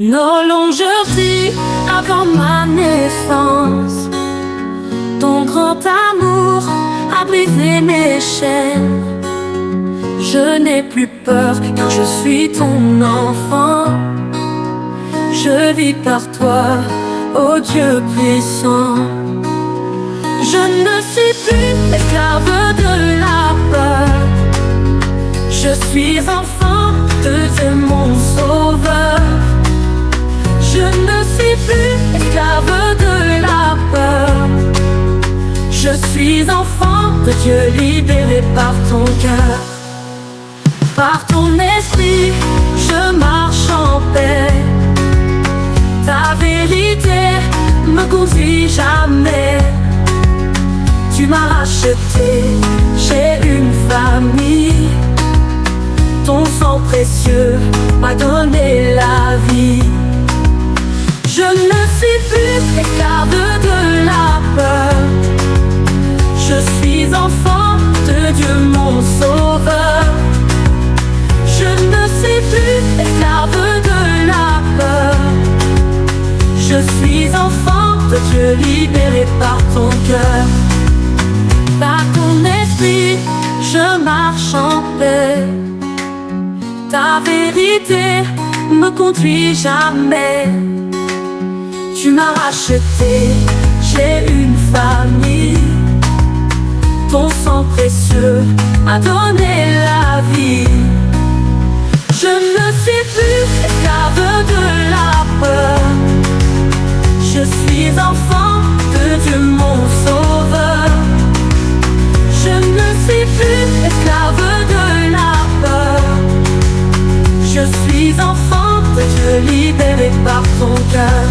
Nos longueurs dit avant ma naissance, ton grand amour a brisé mes chaînes. Je n'ai plus peur car je suis ton enfant. Je vis par toi, ô Dieu puissant. Je ne suis plus esclave de la peur. Je suis enfant de Dieu mon sauveur. Je ne suis plus esclave de la peur. Je suis enfant de Dieu libéré par ton cœur. Par ton esprit, je marche en paix. Ta vérité me conduit jamais. Tu m'as racheté, j'ai une famille. Ton sang précieux m'a donné la vie. Je ne suis plus esclave de la peur. Je suis enfant de Dieu mon sauveur. Je ne suis plus esclave de la peur. Je suis enfant de Dieu libéré par ton cœur. Par ton esprit, je marche en paix. Ta vérité me conduit jamais. Tu m'as racheté, j'ai une famille. Ton sang précieux m'a donné la vie. Je ne suis plus esclave de la peur. Je suis enfant de Dieu mon sauveur. Je ne suis plus esclave de la peur. Je suis enfant de Dieu libéré par ton cœur.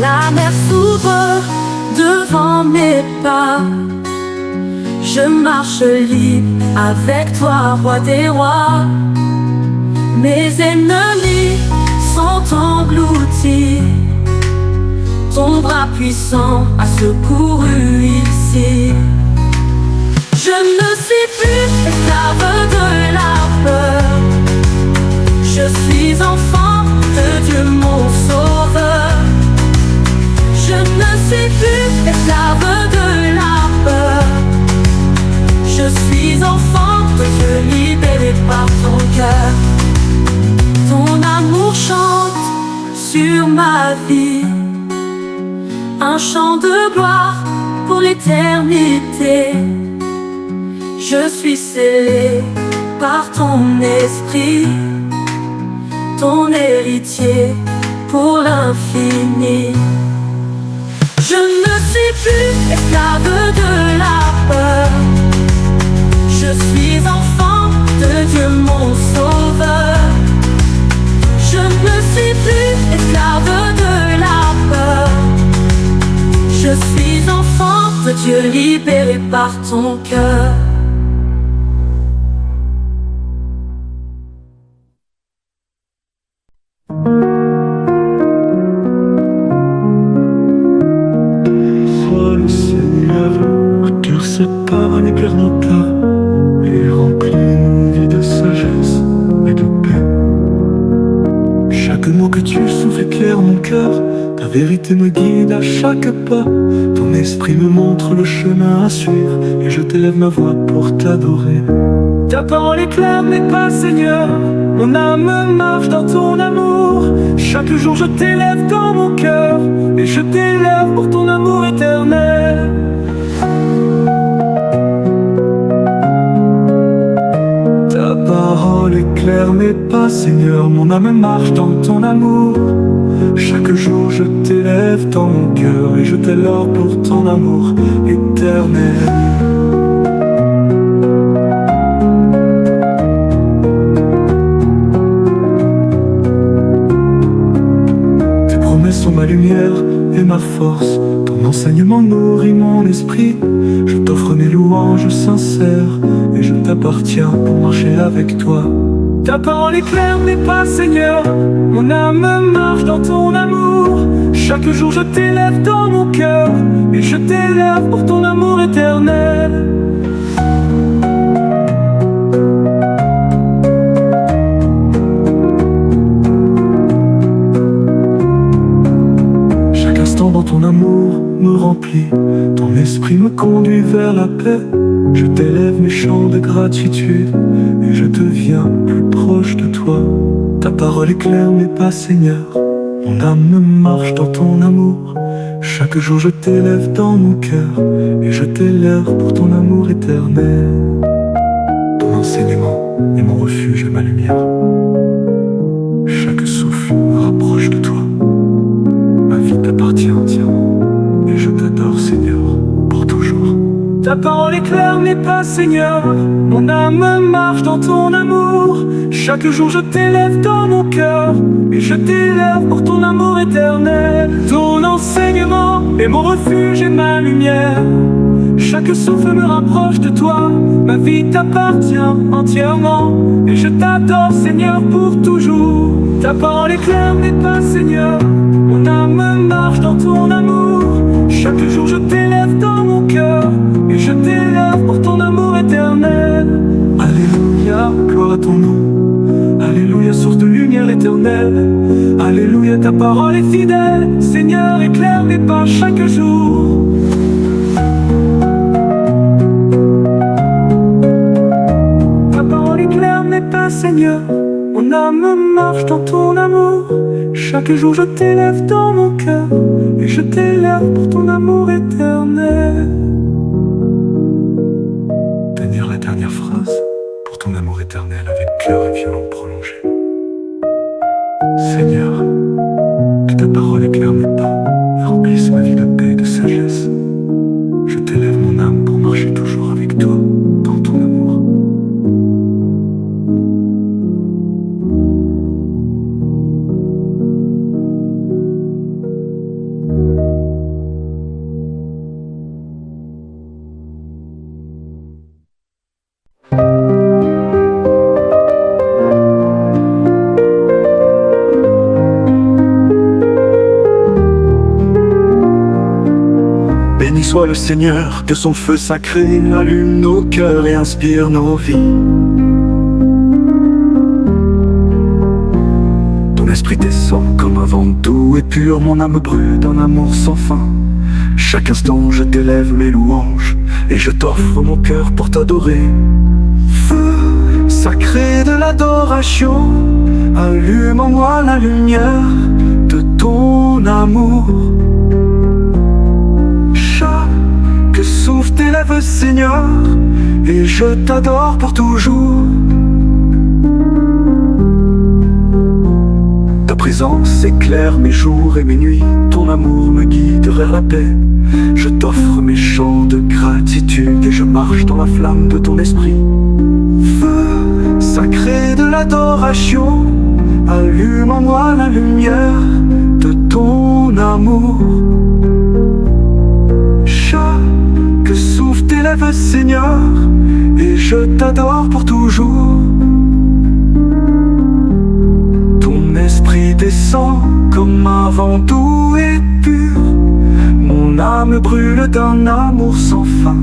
La mer s'ouvre devant mes pas. Je marche libre avec toi, roi des rois. Mes ennemis sont engloutis. Ton bras puissant a secouru ici. Je ne suis plus esclave de la peur. Je suis enfant de Dieu mon sauveur. Je ne suis plus esclave de la peur. Je suis enfant de Dieu libéré par ton cœur. Ton amour chante sur ma vie, un chant de gloire pour l'éternité. Je suis scellé par ton esprit, ton héritier pour l'infini. Je ne suis plus esclave de la peur. Je suis enfant de Dieu mon sauveur. Je ne suis plus esclave de la peur. Je suis enfant de Dieu libéré par ton cœur. Sois le Seigneur, que cœur sépare et éclaire nos cas, et remplit nos vies de sagesse et de paix. Chaque mot que tu souffles éclaire mon cœur. Ta vérité me guide à chaque pas. Ton esprit me montre le chemin à suivre, et je t'élève ma voix pour t'adorer. Ta parole éclaire mes pas, Seigneur. Mon âme marche dans ton amour. Chaque jour je t'élève dans mon cœur, et je t'élève pour ton amour éternel. Ta parole éclaire mes pas, Seigneur. Mon âme marche dans ton amour. Chaque jour je t'élève dans mon cœur, et je t'élève pour ton amour éternel. Tes promesses sont ma lumière et ma force. Ton enseignement nourrit mon esprit. Je t'offre mes louanges sincères, et je t'appartiens pour marcher avec toi. Ta parole éclaire mes pas, Seigneur. Mon âme marche dans ton amour. Chaque jour je t'élève dans mon cœur, et je t'élève pour ton amour éternel. temps dans ton amour me remplit. Ton esprit me conduit vers la paix. Je t'élève mes chants de gratitude et je deviens plus proche de toi. Ta parole éclaire mes pas, Seigneur. Mon âme marche dans ton amour. Chaque jour je t'élève dans mon cœur et je t'élève pour ton amour éternel. Ton enseignement est mon refuge et ma lumière. Chaque souffle me rapproche de toi. Ma vie t'appartient entièrement et je t'adore, Seigneur, pour toujours. Ta parole éclaire mes pas, Seigneur. Mon âme marche dans ton amour. Chaque jour je t'élève dans mon cœur et je t'élève pour ton amour éternel. Ton enseignement est mon refuge et ma lumière. Chaque souffle me rapproche de toi. Ma vie t'appartient entièrement et je t'adore, Seigneur, pour toujours. Ta parole éclaire mes pas, Seigneur. Mon âme marche dans ton amour. Chaque jour je t'élève dans mon cœur et je t'élève pour ton amour éternel. Alléluia, gloire à ton nom. Alléluia, source de lumière éternelle. Alléluia, ta parole est fidèle. Seigneur, éclaire mes pas chaque jour. Ta parole éclaire mes pas, Seigneur. Mon âme marche dans ton amour. Chaque jour je t'élève dans mon cœur et je t'élève pour ton amour éternel. Tenir la dernière phrase pour ton amour éternel avec cœur et violon prolongé. Seigneur, que ta parole éclaire mes pas et remplisse ma vie de paix et de sagesse. Je t'élève mon âme pour marcher toujours avec toi dans ton amour. Béni soit le Seigneur, que son feu sacré allume nos cœurs et inspire nos vies. Ton esprit descend comme un vent doux et pur, mon âme brûle d'un amour sans fin. Chaque instant je t'élève mes louanges et je t'offre mon cœur pour t'adorer. Feu sacré de l'adoration, allume en moi la lumière de ton amour. Que souffle tes lèvres, Seigneur, et je t'adore pour toujours. Ta présence éclaire mes jours et mes nuits. Ton amour me guide vers la paix. Je t'offre mes chants de gratitude et je marche dans la flamme de ton esprit. Feu sacré de l'adoration, allume en moi la lumière de ton amour. Que souffle tes lèvres, Seigneur, et je t'adore pour toujours. Ton esprit descend comme un vent doux et pur. Mon âme brûle d'un amour sans fin.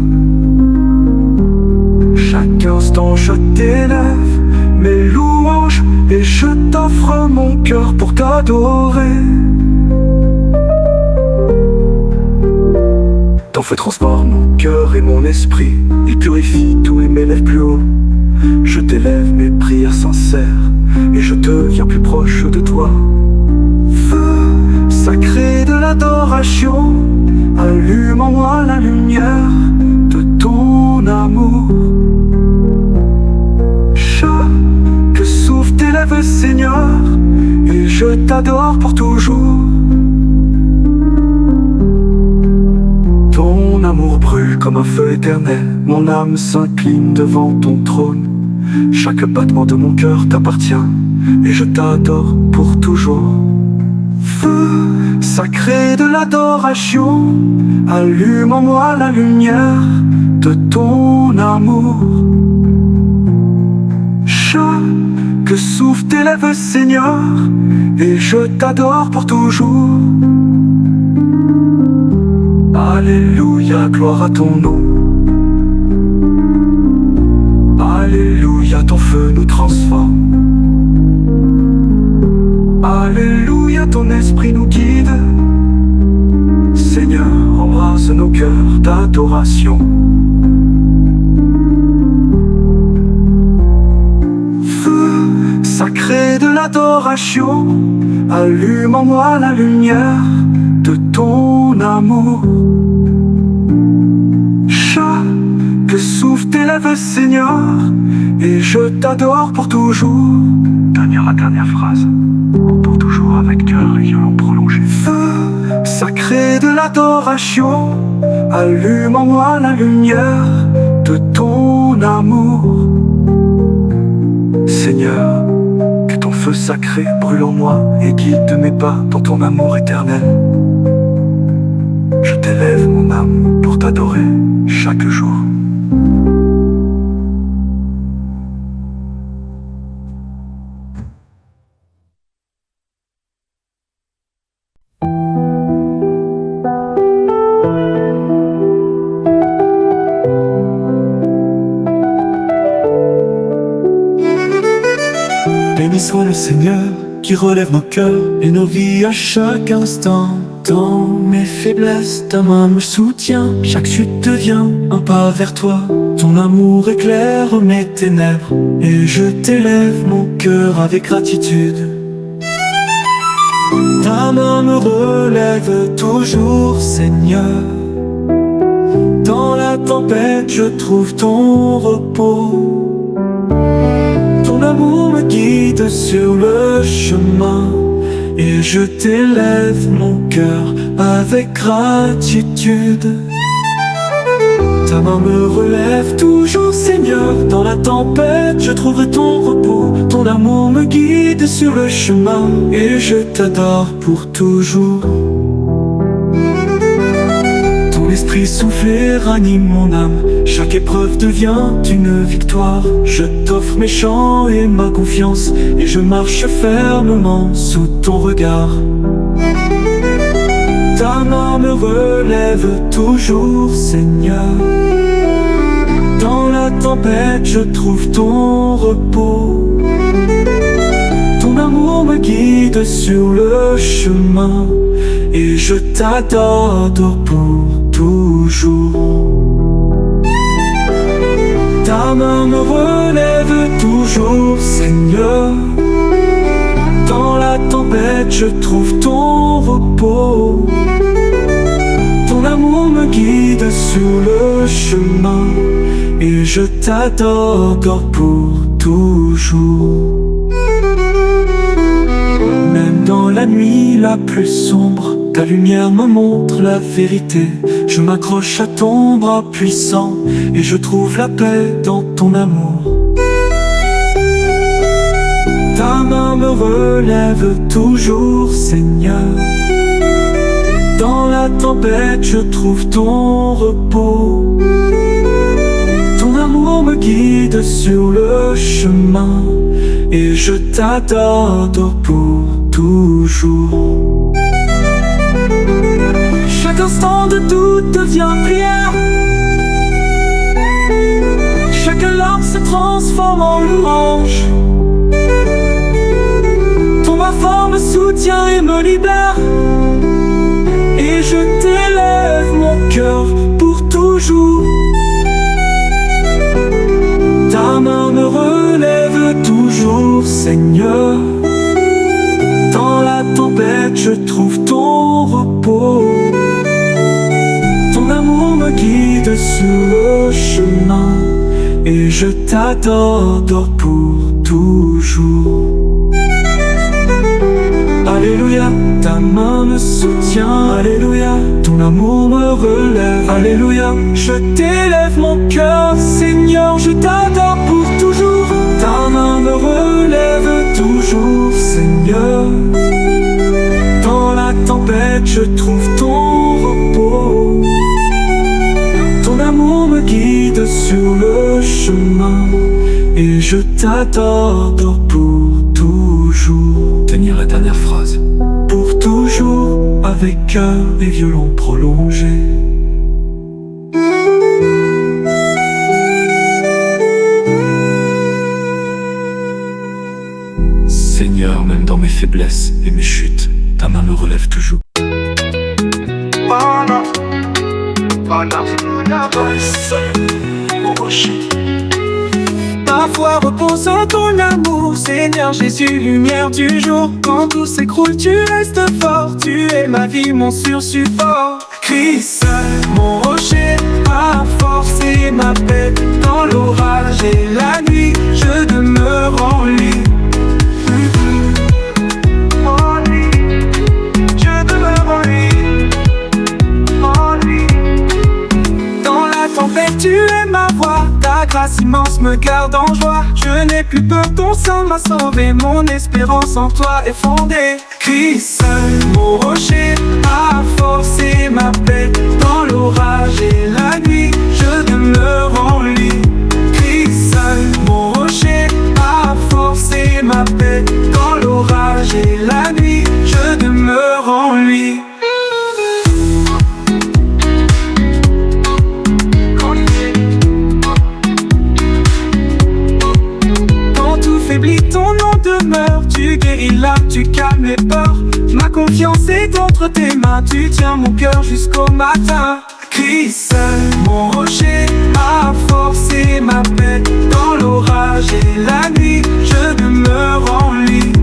Chaque instant je t'élève mes louanges et je t'offre mon cœur pour t'adorer. Ton feu transforme mon cœur et mon esprit. Il purifie tout et m'élève plus haut. Je t'élève mes prières sincères et je deviens plus proche de toi. Feu sacré de l'adoration, allume en moi la lumière de ton amour. Que souffle tes lèvres, Seigneur, et je t'adore pour toujours. Ton amour brûle comme un feu éternel. Mon âme s'incline devant ton trône. Chaque battement de mon cœur t'appartient et je t'adore pour toujours. Feu sacré de l'adoration, allume en moi la lumière de ton amour. Que souffle tes lèvres, Seigneur, et je t'adore pour toujours. Alléluia, gloire à ton nom. Alléluia, ton feu nous transforme. Alléluia, ton esprit nous guide. embrase nos cœurs d'adoration. Feu sacré de l'adoration, allume en moi la lumière de ton amour. Que souffle tes lèvres, Seigneur, et je t'adore pour toujours. La dernière phrase. Pour toujours avec cœur et violon prolongé. Feu sacré de l'adoration, allume en moi la lumière de ton amour. Seigneur, que ton feu sacré brûle en moi et guide mes pas dans ton amour éternel. Je t'élève mon âme pour t'adorer chaque jour. Béni soit le Seigneur qui relève nos cœurs et nos vies à chaque instant. Dans mes faiblesses, ta main me soutient. Chaque chute devient un pas vers toi. Ton amour éclaire mes ténèbres et je t'élève mon cœur avec gratitude. Ta main me relève toujours, Seigneur. Dans la tempête, je trouve ton repos. Ton amour me guide sur le chemin et je t'élève mon cœur avec gratitude. Ta main me relève toujours, Seigneur. Dans la tempête, je trouverai ton repos. Ton amour me guide sur le chemin et je t'adore pour toujours. Ton esprit soufflé ranime mon âme. Chaque épreuve devient une victoire. Je t'offre mes chants et ma confiance et je marche fermement sous ton regard. Ta main me relève toujours, Seigneur. Dans la tempête, je trouve ton repos. Ton amour me guide sur le chemin et je t'adore pour toujours. Ta main me relève toujours, Seigneur. Dans la tempête, je trouve ton repos. Ton amour me guide sur le chemin et je t'adore pour toujours. Même dans la nuit la plus sombre, ta lumière me montre la vérité. Je m'accroche à ton bras puissant et je trouve la paix dans ton amour. Ta main me relève toujours, Seigneur. Dans la tempête, je trouve ton repos. Ton amour me guide sur le chemin et je t'adore pour toujours. Chaque instant de doute devient prière. Chaque larme se transforme en louange. Ton bras me soutient et me libère. Et je t'élève mon cœur pour toujours. Ta main me relève toujours, Seigneur. Dans la tempête, je trouve ton repos. Ton amour me guide sur le chemin et je t'adore pour toujours. Alléluia, ta main me soutient. Alléluia, ton amour me relève. Alléluia, je t'élève mon cœur, Seigneur, je t'adore pour toujours. Ta main me relève toujours, Seigneur. Dans la tempête, je trouve ton repos. Ton amour me guide sur le chemin et je t'adore pour toujours. Tenir la dernière phrase. Pour toujours, avec cœur et violon prolongé. Seigneur, même dans mes faiblesses et mes chutes, ta main me relève toujours. toi et seul, mon rocher. Ma foi repose en ton amour, Seigneur Jésus, lumière du jour. Quand tout s'écroule, tu restes fort. Tu es ma vie, mon sûr support. Christ seul, mon rocher, ma force et ma paix. Dans l'orage et la nuit, je demeure en lui. En lui, je demeure en lui. En lui. Dans la tempête, tu es ma voix. Ta grâce immense me garde en joie. Je n'ai plus peur, ton sang m'a sauvé. Mon espérance en toi est fondée. Christ seul, mon rocher, ma force et ma paix. Dans l'orage et la nuit, je demeure en lui. Christ seul, mon rocher, ma force et ma paix. Dans l'orage et la nuit, je demeure en lui. Faiblis, ton nom demeure. Tu guéris l'âme, tu calmes les peurs. Ma confiance est entre tes mains. Tu tiens mon cœur jusqu'au matin. Christ seul, mon rocher, ma force et ma paix. Dans l'orage et la nuit, je demeure en lui.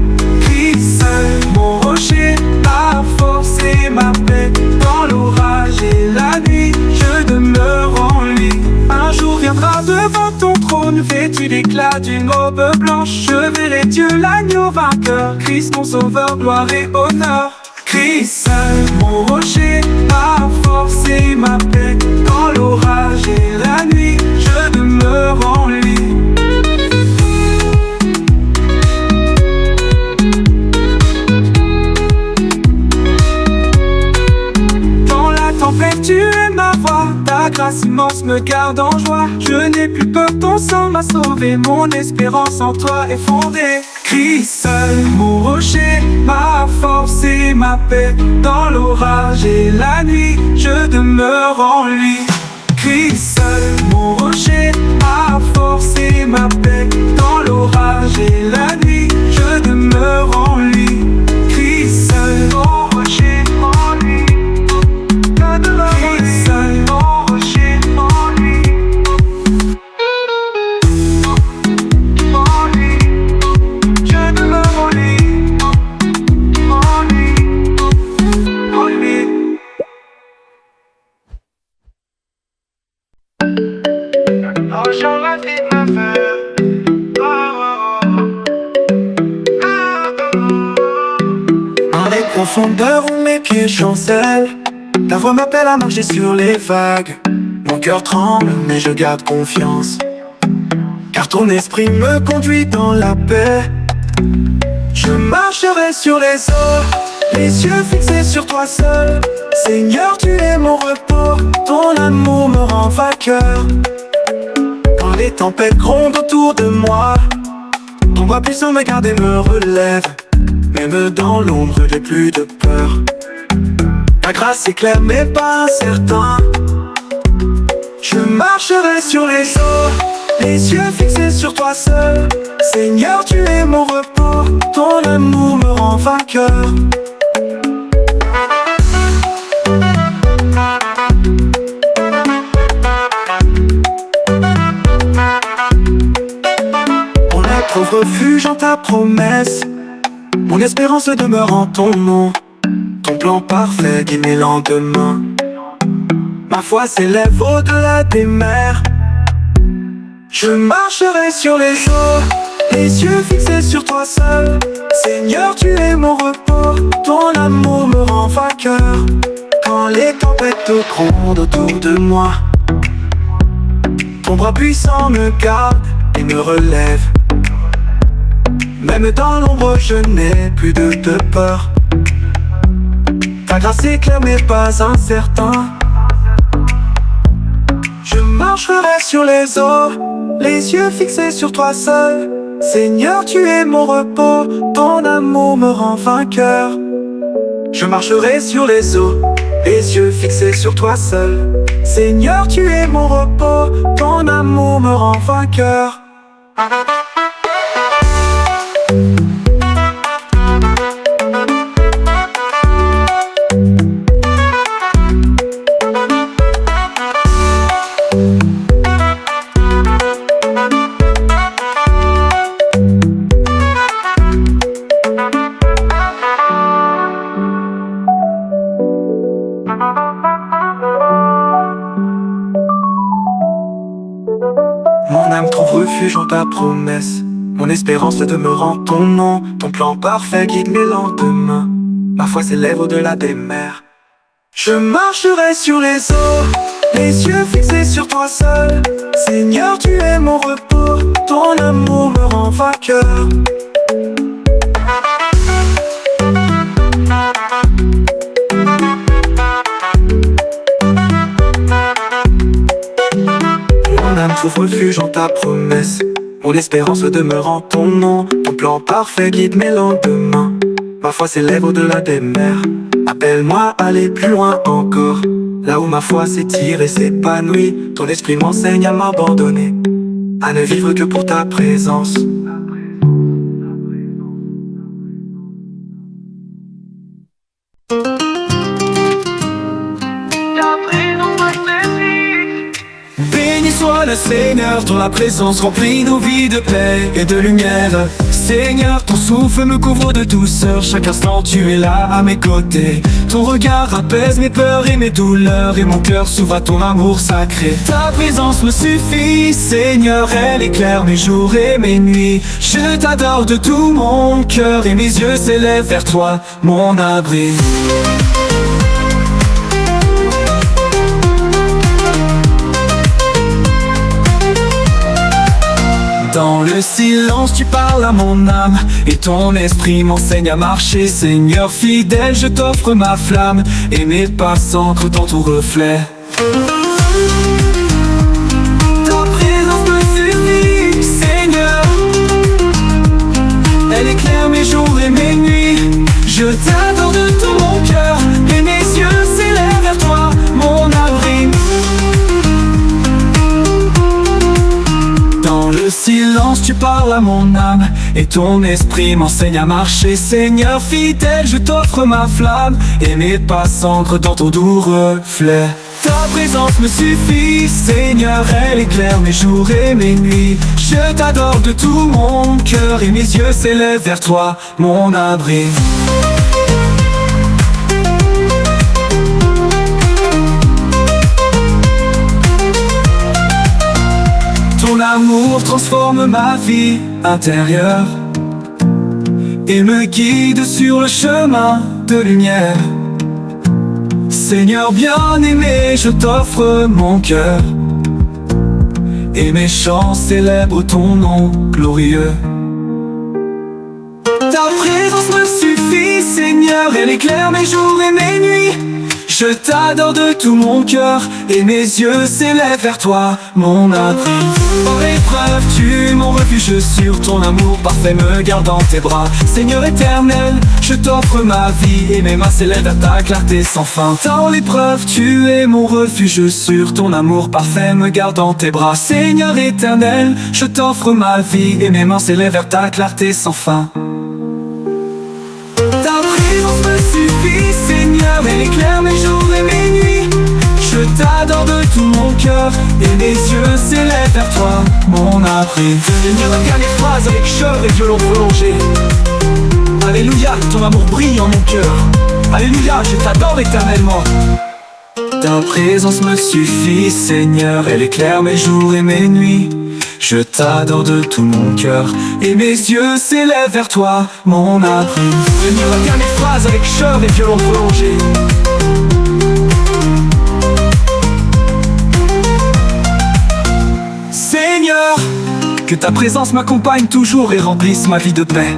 Christ seul, mon rocher, ma force et ma paix. Dans l'orage et la nuit, je demeure en lui. Un jour viendra devant ton trône, vêtu d'éclat d'une robe blanche. Je verrai Dieu, l'agneau vainqueur. Christ mon sauveur, gloire et honneur. Christ seul, mon rocher, ma force et ma paix. Dans l'orage et la nuit, je demeure en lui. Dans la tempête, tu es ma voix. Ta grâce immense me garde en joie. Je n'ai plus peur, ton sang m'a sauvé. Mon espérance en toi est fondée. Christ seul, mon rocher, ma force et ma paix. Dans l'orage et la nuit, je demeure en lui. Christ seul, mon rocher, ma force et ma paix. Dans l'orage et la nuit, je demeure en lui. Christ seul, mon rocher, en lui. Christ seul, mon rocher, en lui. En lui, je demeure en lui. En lui, en lui. Oh, j'en la vie de ma mère. Dans les profondeurs où mes pieds chancellent, ta voix m'appelle à marcher sur les vagues. Mon cœur tremble, mais je garde confiance, car ton esprit me conduit dans la paix. Je marcherai sur les eaux, les yeux fixés sur toi seul. Seigneur, tu es mon repos, ton amour me rend vainqueur. Quand les tempêtes grondent autour de moi, ton bras puissant me garde et me relève. Même dans l'ombre, j'ai plus de peur. Ta grâce est claire mais pas incertain. Je marcherai sur les eaux, les yeux fixés sur toi seul. Seigneur, tu es mon repos, ton amour me rend vainqueur. On trouve refuge en ta promesse. Mon espérance demeure en ton nom. Ton plan parfait guide mes lendemains. Ma foi s'élève au-delà des mers. Je marcherai sur les eaux, les yeux fixés sur toi seul. Seigneur, tu es mon repos, ton amour me rend vainqueur. Quand les tempêtes grondent autour de moi, ton bras puissant me garde et me relève. Même dans l'ombre, je n'ai plus de peur. Ta grâce est claire mais pas incertain. Je marcherai sur les eaux, les yeux fixés sur toi seul. Seigneur, tu es mon repos, ton amour me rend vainqueur. Je marcherai sur les eaux, les yeux fixés sur toi seul. Seigneur, tu es mon repos, ton amour me rend vainqueur. âme trouve refuge en ta promesse. Mon espérance demeure en ton nom. Ton plan parfait guide mes lendemains. Ma foi s'élève au-delà des mers. Je marcherai sur les eaux, les yeux fixés sur toi seul. Seigneur, tu es mon repos, ton amour me rend vainqueur. Mon âme trouve refuge en ta promesse. Mon espérance demeure en ton nom. Ton plan parfait guide mes lendemains. Ma foi s'élève au-delà des mers. Appelle-moi à aller plus loin encore, là où ma foi s'étire et s'épanouit. Ton esprit m'enseigne à m'abandonner, à ne vivre que pour ta présence. Béni soit le Seigneur, dont la présence remplit nos vies de paix et de lumière. Seigneur, ton souffle me couvre de douceur. Chaque instant tu es là à mes côtés. Ton regard apaise mes peurs et mes douleurs, et mon cœur s'ouvre à ton amour sacré. Ta présence me suffit, Seigneur, elle éclaire mes jours et mes nuits. Je t'adore de tout mon cœur, et mes yeux s'élèvent vers toi, mon abri. Dans le silence tu parles à mon âme, et ton esprit m'enseigne à marcher. Seigneur fidèle, je t'offre ma flamme, et mes pas s'ancrent dans ton reflet. Ta présence me suffit, Seigneur, elle éclaire mes jours et mes nuits. Je t'adore de tout mon cœur, et mes yeux s'élèvent vers toi, mon abri. Dans le silence tu parles à mon âme, et ton esprit m'enseigne à marcher. Seigneur fidèle, je t'offre ma flamme, et mes pas s'ancrent dans ton doux reflet. Ta présence me suffit, Seigneur, elle éclaire mes jours et mes nuits. Je t'adore de tout mon cœur, et mes yeux s'élèvent vers toi, mon abri. Ton amour transforme ma vie intérieure et me guide sur le chemin de lumière. Seigneur bien-aimé, je t'offre mon cœur, et mes chants célèbrent ton nom glorieux. Ta présence me suffit, Seigneur, elle éclaire mes jours et mes nuits. Je t'adore de tout mon cœur, et mes yeux s'élèvent vers toi, mon abri. Par épreuve, tu es mon refuge sûr, ton amour parfait me garde dans tes bras. Seigneur éternel, je t'offre ma vie, et mes mains s'élèvent vers ta clarté sans fin. Dans l'épreuve, tu es mon refuge sûr, ton amour parfait me garde dans tes bras. Seigneur éternel, je t'offre ma vie, et mes mains s'élèvent vers ta clarté sans fin. Ta présence me suffit, Seigneur, elle éclaire mes jours et mes nuits. Je t'adore de tout mon cœur, et mes yeux s'élèvent vers toi, mon abri. Seigneur, la dernière phrase avec chœur et violon prolongé. Alléluia, ton amour brille en mon cœur. Alléluia, je t'adore éternellement. Ta présence me suffit, Seigneur, elle éclaire mes jours et mes nuits. Je t'adore de tout mon cœur, et mes yeux s'élèvent vers toi, mon abri. Seigneur, la dernière phrase avec chœur et violon prolongé. Seigneur, que ta présence m'accompagne toujours et remplisse ma vie de paix.